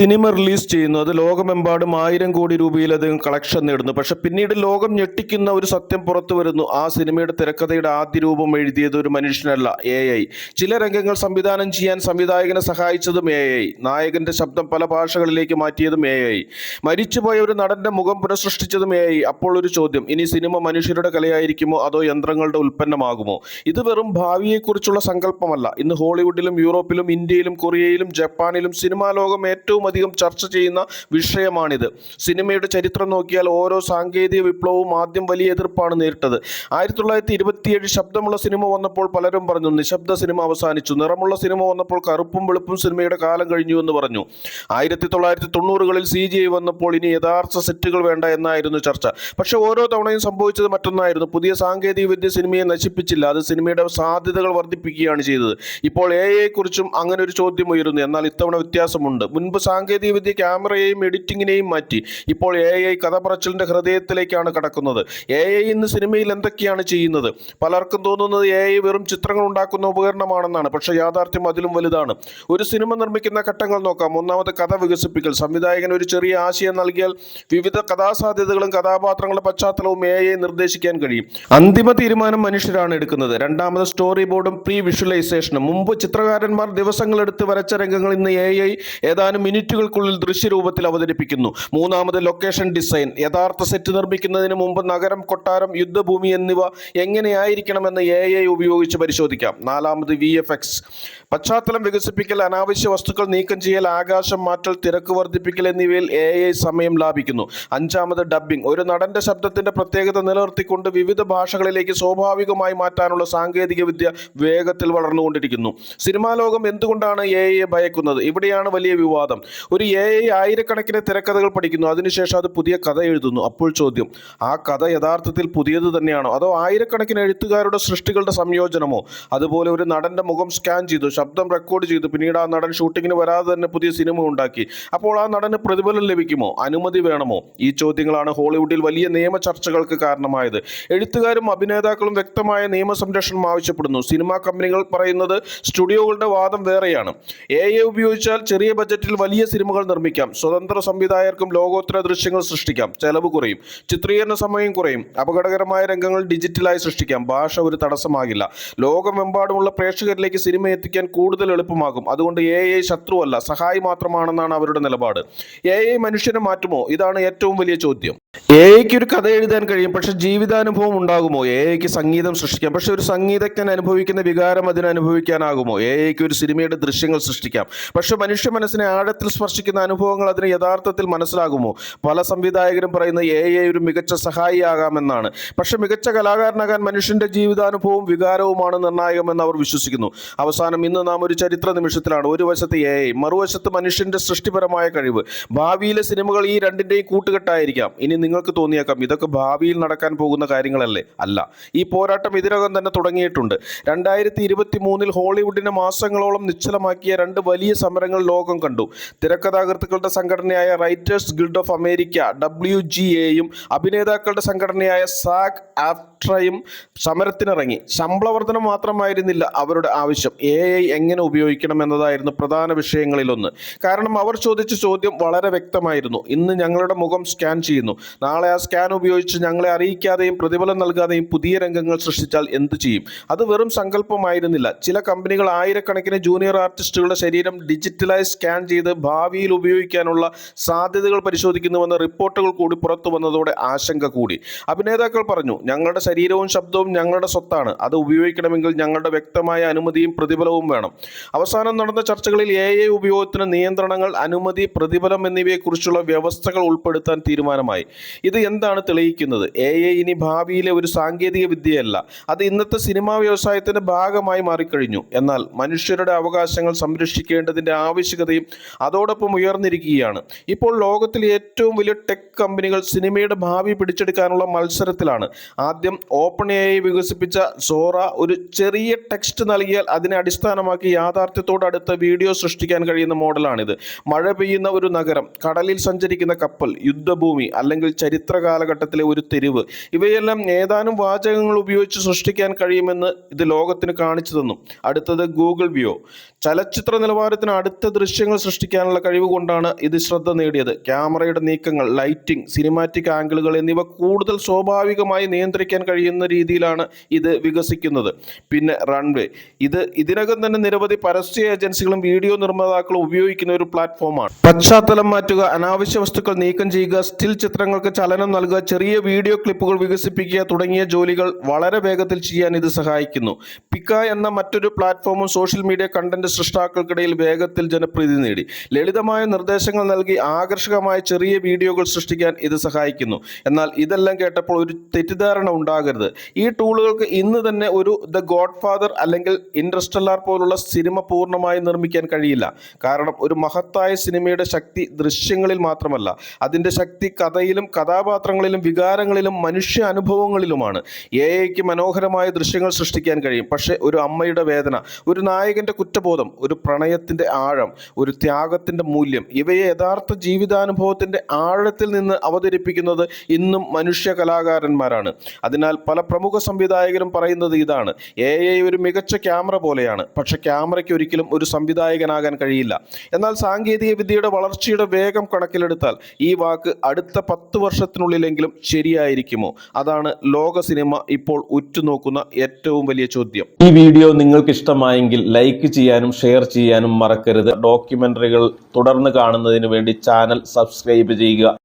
Cinema release ചെയ്യുന്നു. അത് ലോകമെമ്പാടും 1000 കോടി രൂപയിലധികം കളക്ഷൻ നേടുന്നു. പക്ഷെ പിന്നീട് ലോകം ഞെട്ടിക്കുന്ന ഒരു സത്യം പുറത്തു വരുന്നു. ആ സിനിമയുടെ തിരക്കഥയുടെ ആദ്യ രൂപം എഴുതിയത് ഒരു മനുഷ്യനല്ല, AI. ചില രംഗങ്ങൾ സംവിധാനം ചെയ്യാൻ സംവിധായകനെ സഹായിച്ചതും AI. നായകന്റെ ശബ്ദം പല ഭാഷകളിലേക്ക് മാറ്റിയതും AI. മരിച്ചുപോയ ഒരു നടന്റെ മുഖം പുനഃസൃഷ്ടിച്ചതും AI. അപ്പോൾ ഒരു ചോദ്യം, ഇനി സിനിമ മനുഷ്യരുടെ കലയായിരിക്കുമോ അതോ യന്ത്രങ്ങളുടെ ഉൽപ്പന്നമാകുമോ? ഇത് വെറും ഭാവിയെക്കുറിച്ചുള്ള സങ്കല്പമല്ല. ഇന്ന് ഹോളിവുഡിലും യൂറോപ്പിലും ഇന്ത്യയിലും കൊറിയയിലും ജപ്പാനിലും സിനിമാ ലോകം ഏറ്റവും അധികം ചർച്ച ചെയ്യുന്ന വിഷയമാണിത്. സിനിമയുടെ ചരിത്രം നോക്കിയാൽ ഓരോ സാങ്കേതിക വിപ്ലവവും ആദ്യം വലിയ എതിർപ്പാണ് നേരിട്ടത്. 1927 ശബ്ദമുള്ള സിനിമ വന്നപ്പോൾ പലരും പറഞ്ഞു നിശബ്ദ സിനിമ അവസാനിച്ചു. നിറമുള്ള സിനിമ വന്നപ്പോൾ കറുപ്പും വെളുപ്പും സിനിമയുടെ കാലം കഴിഞ്ഞു എന്ന് പറഞ്ഞു. 1990കളിൽ CGI വന്നപ്പോൾ ഇനി യഥാർത്ഥ സെറ്റുകൾ വേണ്ട എന്നായിരുന്നു ചർച്ച. പക്ഷെ ഓരോ തവണയും സംഭവിച്ചത് മറ്റൊന്നായിരുന്നു. പുതിയ സാങ്കേതിക വിദ്യ സിനിമയെ നശിപ്പിച്ചില്ല, അത് സിനിമയുടെ സാധ്യതകൾ വർദ്ധിപ്പിക്കുകയാണ് ചെയ്തത്. ഇപ്പോൾ AI കുറിച്ചും അങ്ങനെ ഒരു ചോദ്യം ഉയരുന്നു. എന്നാൽ ഇത്തവണ വ്യത്യാസമുണ്ട്. മുൻപ് സാങ്കേതിക വിദ്യ ക്യാമറയെയും എഡിറ്റിങ്ങിനെയും മാറ്റി. ഇപ്പോൾ AI കഥ പറച്ചിലിന്റെ ഹൃദയത്തിലേക്കാണ് കടക്കുന്നത്. AI ഇന്ന് സിനിമയിൽ എന്തൊക്കെയാണ് ചെയ്യുന്നത്? പലർക്കും തോന്നുന്നത് AI വെറും ചിത്രങ്ങൾ ഉണ്ടാക്കുന്ന ഉപകരണമാണെന്നാണ്. പക്ഷേ യാഥാർത്ഥ്യം അതിലും വലുതാണ്. ഒരു സിനിമ നിർമ്മിക്കുന്ന ഘട്ടങ്ങൾ നോക്കാം. ഒന്നാമത് കഥ വികസിപ്പിക്കൽ. സംവിധായകൻ ഒരു ചെറിയ ആശയം നൽകിയാൽ വിവിധ കഥാസാധ്യതകളും കഥാപാത്രങ്ങളുടെ പശ്ചാത്തലവും AI നിർദ്ദേശിക്കാൻ കഴിയും. അന്തിമ തീരുമാനം മനുഷ്യരാണ് എടുക്കുന്നത്. രണ്ടാമത് സ്റ്റോറി ബോർഡും പ്രീ വിഷ്വലൈസേഷനും. മുമ്പ് ചിത്രകാരന്മാർ ദിവസങ്ങളെടുത്ത് വരച്ച രംഗങ്ങൾ ഇന്ന് AI ഏതാനും മിനിറ്റുകൾക്കുള്ളിൽ ദൃശ്യരൂപത്തിൽ അവതരിപ്പിക്കുന്നു. മൂന്നാമത് ലൊക്കേഷൻ ഡിസൈൻ. യഥാർത്ഥ സെറ്റ് നിർമ്മിക്കുന്നതിന് മുമ്പ് നഗരം, കൊട്ടാരം, യുദ്ധഭൂമി എന്നിവ എങ്ങനെയായിരിക്കണമെന്ന് AI ഉപയോഗിച്ച് പരിശോധിക്കാം. നാലാമത് VFX. പശ്ചാത്തലം വികസിപ്പിക്കൽ, അനാവശ്യ വസ്തുക്കൾ നീക്കം ചെയ്യൽ, ആകാശം മാറ്റൽ, തിരക്ക് വർദ്ധിപ്പിക്കൽ എന്നിവയിൽ AI സമയം ലാഭിക്കുന്നു. അഞ്ചാമത് ഡബ്ബിംഗ്. ഒരു നടന്റെ ശബ്ദത്തിന്റെ പ്രത്യേകത നിലനിർത്തിക്കൊണ്ട് വിവിധ ഭാഷകളിലേക്ക് സ്വാഭാവികമായി മാറ്റാനുള്ള സാങ്കേതിക വിദ്യ വേഗത്തിൽ വളർന്നുകൊണ്ടിരിക്കുന്നു. സിനിമാ ലോകം എന്തുകൊണ്ടാണ് AI ഭയക്കുന്നത്? ഇവിടെയാണ് വലിയ വിവാദം. ഒരു AI ആയിരക്കണക്കിന് തിരക്കഥകൾ പഠിക്കുന്നു, അതിനുശേഷം അത് പുതിയ കഥ എഴുതുന്നു. അപ്പോൾ ചോദ്യം, ആ കഥ യഥാർത്ഥത്തിൽ പുതിയത് തന്നെയാണോ അതോ ആയിരക്കണക്കിന് എഴുത്തുകാരുടെ സൃഷ്ടികളുടെ സംയോജനമോ? അതുപോലെ ഒരു നടന്റെ മുഖം സ്കാൻ ചെയ്തു, ശബ്ദം റെക്കോർഡ് ചെയ്തു, പിന്നീട് ആ നടൻ ഷൂട്ടിങ്ങിന് വരാതെ തന്നെ പുതിയ സിനിമ ഉണ്ടാക്കി. അപ്പോൾ ആ നടന് പ്രതിഫലം ലഭിക്കുമോ? അനുമതി വേണമോ? ഈ ചോദ്യങ്ങളാണ് ഹോളിവുഡിൽ വലിയ നിയമ ചർച്ചകൾക്ക് കാരണമായത്. എഴുത്തുകാരും അഭിനേതാക്കളും വ്യക്തമായ നിയമ സംരക്ഷണം ആവശ്യപ്പെടുന്നു. സിനിമാ കമ്പനികൾ പറയുന്നത് സ്റ്റുഡിയോകളുടെ വാദം വേറെയാണ്. AI ഉപയോഗിച്ചാൽ ചെറിയ ബജറ്റിൽ വലിയ സിനിമകൾ നിർമ്മിക്കാം. സ്വതന്ത്ര സംവിധായകർക്കും ലോകോത്തര ദൃശ്യങ്ങൾ സൃഷ്ടിക്കാം. ചെലവ് കുറയും, ചിത്രീകരണ സമയം കുറയും, അപകടകരമായ രംഗങ്ങൾ ഡിജിറ്റലായി സൃഷ്ടിക്കാം. ഭാഷ ഒരു തടസ്സമാകില്ല. ലോകമെമ്പാടുമുള്ള പ്രേക്ഷകരിലേക്ക് സിനിമ എത്തിക്കാൻ കൂടുതൽ എളുപ്പമാകും. അതുകൊണ്ട് AI ശത്രുവല്ല, സഹായി മാത്രമാണെന്നാണ് അവരുടെ നിലപാട്. AI മനുഷ്യനെ മാറ്റുമോ? ഇതാണ് ഏറ്റവും വലിയ ചോദ്യം. AIക്ക് ഒരു കഥ എഴുതാൻ കഴിയും, പക്ഷെ ജീവിതാനുഭവം ഉണ്ടാകുമോ? AIക്ക് സംഗീതം സൃഷ്ടിക്കാം, പക്ഷെ ഒരു സംഗീതജ്ഞൻ അനുഭവിക്കുന്ന വികാരം അതിന് അനുഭവിക്കാനാകുമോ? AIക്ക് ഒരു സിനിമയുടെ ദൃശ്യങ്ങൾ സൃഷ്ടിക്കാം, പക്ഷെ മനുഷ്യ മനസ്സിനെ ആഴത്തിൽ സ്പർശിക്കുന്ന അനുഭവങ്ങൾ അതിന് യഥാർത്ഥത്തിൽ മനസ്സിലാകുമോ? പല സംവിധായകരും പറയുന്നത് AI ഒരു മികച്ച സഹായിയാകാമെന്നാണ്. പക്ഷെ മികച്ച കലാകാരനാകാൻ മനുഷ്യന്റെ ജീവിതാനുഭവവും വികാരവുമാണ് നിർണായകമെന്ന് അവർ വിശ്വസിക്കുന്നു. അവസാനം ഇന്ന് നാം ഒരു ചരിത്ര നിമിഷത്തിലാണ്. ഒരു വശത്ത് AI, മറുവശത്ത് മനുഷ്യന്റെ സൃഷ്ടിപരമായ കഴിവ്. ഭാവിയിലെ സിനിമകൾ ഈ രണ്ടിന്റെയും കൂട്ടുകെട്ടായിരിക്കാം. ഇനി നിങ്ങൾക്ക് തോന്നിയേക്കാം ഇതൊക്കെ ഭാവിയിൽ നടക്കാൻ പോകുന്ന കാര്യങ്ങളല്ലേ? അല്ല, ഈ പോരാട്ടം ഇതിനകം തന്നെ തുടങ്ങിയിട്ടുണ്ട്. 2023 ഹോളിവുഡിനെ മാസങ്ങളോളം നിശ്ചലമാക്കിയ രണ്ട് വലിയ സമരങ്ങൾ ലോകം കണ്ടു. തിരക്കഥാകൃത്തുക്കളുടെ സംഘടനയായ റൈറ്റേഴ്സ് ഗിൽഡ് ഓഫ് അമേരിക്ക WGA-യും അഭിനേതാക്കളുടെ സംഘടനയായ SAG-AFTRA-യും സമരത്തിനിറങ്ങി. ശമ്പള വർധന മാത്രമായിരുന്നില്ല അവരുടെ ആവശ്യം, AI എങ്ങനെ ഉപയോഗിക്കണം എന്നതായിരുന്നു പ്രധാന വിഷയങ്ങളിലൊന്ന്. കാരണം അവർ ചോദിച്ച ചോദ്യം വളരെ വ്യക്തമായിരുന്നു. ഇന്ന് ഞങ്ങളുടെ മുഖം സ്കാൻ ചെയ്യുന്നു, നാളെ ആ സ്കാൻ ഉപയോഗിച്ച് ഞങ്ങളെ അറിയിക്കാതെയും പ്രതിഫലം നൽകാതെയും പുതിയ രംഗങ്ങൾ സൃഷ്ടിച്ചാൽ എന്തു ചെയ്യും? അത് വെറും സങ്കല്പമായിരുന്നില്ല. ചില കമ്പനികൾ ആയിരക്കണക്കിന് ജൂനിയർ ആർട്ടിസ്റ്റുകളുടെ ശരീരം ഡിജിറ്റലായി സ്കാൻ ചെയ്ത് ഭാവിയിൽ ഉപയോഗിക്കാനുള്ള സാധ്യതകൾ പരിശോധിക്കുന്നുവെന്ന റിപ്പോർട്ടുകൾ കൂടി പുറത്തു വന്നതോടെ ആശങ്ക കൂടി. അഭിനേതാക്കൾ പറഞ്ഞു, ഞങ്ങളുടെ ശരീരവും ശബ്ദവും ഞങ്ങളുടെ സ്വത്താണ്, അത് ഉപയോഗിക്കണമെങ്കിൽ ഞങ്ങളുടെ വ്യക്തമായ അനുമതിയും പ്രതിഫലവും വേണം. അവസാനം നടന്ന ചർച്ചകളിൽ AI ഉപയോഗത്തിന് നിയന്ത്രണങ്ങൾ, അനുമതി, പ്രതിഫലം എന്നിവയെക്കുറിച്ചുള്ള വ്യവസ്ഥകൾ ഉൾപ്പെടുത്താൻ തീരുമാനമായി. ഇത് എന്താണ് തെളിയിക്കുന്നത്? AI ഇനി ഭാവിയിലെ ഒരു സാങ്കേതിക വിദ്യയല്ല, അത് ഇന്നത്തെ സിനിമാ വ്യവസായത്തിന്റെ ഭാഗമായി മാറിക്കഴിഞ്ഞു. എന്നാൽ മനുഷ്യരുടെ അവകാശങ്ങൾ സംരക്ഷിക്കേണ്ടതിന്റെ ആവശ്യകതയും അതോടൊപ്പം ഉയർന്നിരിക്കുകയാണ്. ഇപ്പോൾ ലോകത്തിലെ ഏറ്റവും വലിയ ടെക് കമ്പനികൾ സിനിമയുടെ ഭാവി പിടിച്ചെടുക്കാനുള്ള മത്സരത്തിലാണ്. ആദ്യം OpenAI വികസിപ്പിച്ച സോറ ഒരു ചെറിയ ടെക്സ്റ്റ് നൽകിയാൽ അതിനെ അടിസ്ഥാനമാക്കി യാഥാർത്ഥ്യത്തോടടുത്ത വീഡിയോ സൃഷ്ടിക്കാൻ കഴിയുന്ന മോഡലാണിത്. മഴ പെയ്യുന്ന ഒരു നഗരം, കടലിൽ സഞ്ചരിക്കുന്ന കപ്പൽ, യുദ്ധഭൂമി അല്ലെങ്കിൽ അല്ലെങ്കിൽ ചരിത്ര കാലഘട്ടത്തിലെ ഒരു തെരുവ്, ഇവയെല്ലാം ഏതാനും വാചകങ്ങൾ ഉപയോഗിച്ച് സൃഷ്ടിക്കാൻ കഴിയുമെന്ന് ഇത് ലോകത്തിന് കാണിച്ചു തന്നു. അടുത്തത് ഗൂഗിൾ വ്യൂ. ചലച്ചിത്ര നിലവാരത്തിന് അടുത്ത ദൃശ്യങ്ങൾ സൃഷ്ടിക്കാനുള്ള കഴിവ് കൊണ്ടാണ് ഇത് ശ്രദ്ധ നേടിയത്. ക്യാമറയുടെ നീക്കങ്ങൾ, ലൈറ്റിംഗ്, സിനിമാറ്റിക് ആംഗിളുകൾ എന്നിവ കൂടുതൽ സ്വാഭാവികമായി നിയന്ത്രിക്കാൻ കഴിയുന്ന രീതിയിലാണ് ഇത് വികസിക്കുന്നത്. പിന്നെ റൺവേ. ഇതിനകം തന്നെ നിരവധി പരസ്യ ഏജൻസികളും വീഡിയോ നിർമ്മാതാക്കളും ഉപയോഗിക്കുന്ന ഒരു പ്ലാറ്റ്ഫോമാണ്. പശ്ചാത്തലം മാറ്റുക, അനാവശ്യ വസ്തുക്കൾ നീക്കം ചെയ്യുക, സ്റ്റിൽ ചിത്രങ്ങൾക്ക് ചലനം നൽകുക, ചെറിയ വീഡിയോ ക്ലിപ്പുകൾ വികസിപ്പിക്കുക തുടങ്ങിയ ജോലികൾ വളരെ വേഗത്തിൽ ചെയ്യാൻ ഇത് സഹായിക്കുന്നു. പിക്ക എന്ന മറ്റൊരു പ്ലാറ്റ്ഫോമും സോഷ്യൽ മീഡിയ കണ്ടന്റ് സൃഷ്ടാക്കൾക്കിടയിൽ വേഗത്തിൽ ജനപ്രീതി നേടി. ലളിതമായ നിർദ്ദേശങ്ങൾ നൽകി ആകർഷകമായ ചെറിയ വീഡിയോകൾ സൃഷ്ടിക്കാൻ ഇത് സഹായിക്കുന്നു. എന്നാൽ ഇതെല്ലാം കേട്ടപ്പോൾ ഒരു തെറ്റിദ്ധാരണ ഉണ്ടാകരുത്. ഈ ടൂളുകൾക്ക് ഇന്ന് തന്നെ ഒരു ദ ഗോഡ് ഫാദർ അല്ലെങ്കിൽ ഇന്റർസ്റ്റെല്ലാർ പോലുള്ള സിനിമ പൂർണ്ണമായി നിർമ്മിക്കാൻ കഴിയില്ല. കാരണം ഒരു മഹത്തായ സിനിമയുടെ ശക്തി ദൃശ്യങ്ങളിൽ മാത്രമല്ല, അതിൻ്റെ ശക്തി കഥയിലും കഥാപാത്രങ്ങളിലും വികാരങ്ങളിലും മനുഷ്യ അനുഭവങ്ങളിലുമാണ്. എഐക്ക് മനോഹരമായ ദൃശ്യങ്ങൾ സൃഷ്ടിക്കാൻ കഴിയും, പക്ഷേ ഒരു അമ്മയുടെ വേദന, ഒരു നായകന്റെ കുറ്റബോധം, ഒരു പ്രണയത്തിന്റെ ആഴം, ഒരു ത്യാഗത്തിന്റെ മൂല്യം, ഇവയെ യഥാർത്ഥ ജീവിതാനുഭവത്തിന്റെ ആഴത്തിൽ നിന്ന് അവതരിപ്പിക്കുന്നത് ഇന്നും മനുഷ്യ കലാകാരന്മാരാണ്. അതിനാൽ പല പ്രമുഖ സംവിധായകരും പറയുന്നത് ഇതാണ്: എഐ ഒരു മികച്ച ക്യാമറ പോലെയാണ്, പക്ഷെ ക്യാമറയ്ക്ക് ഒരിക്കലും ഒരു സംവിധായകനാകാൻ കഴിയില്ല. എന്നാൽ സാങ്കേതിക വിദ്യയുടെ വളർച്ചയുടെ വേഗം കണക്കിലെടുത്താൽ ഈ വാക്ക് അടുത്ത 10 വർഷത്തിനുള്ളിലെങ്കിലും ശരിയായിരിക്കുമോ? അതാണ് ലോക സിനിമ ഇപ്പോൾ ഉറ്റുനോക്കുന്ന ഏറ്റവും വലിയ ചോദ്യം. ഈ വീഡിയോ നിങ്ങൾക്ക് ഇഷ്ടമായെങ്കിൽ ലൈക്ക് ചെയ്യാനും ഷെയർ ചെയ്യാനും മറക്കരുത്. ഡോക്യുമെന്ററികൾ തുടർന്ന് കാണുന്നതിന് വേണ്ടി ചാനൽ സബ്സ്ക്രൈബ് ചെയ്യുക.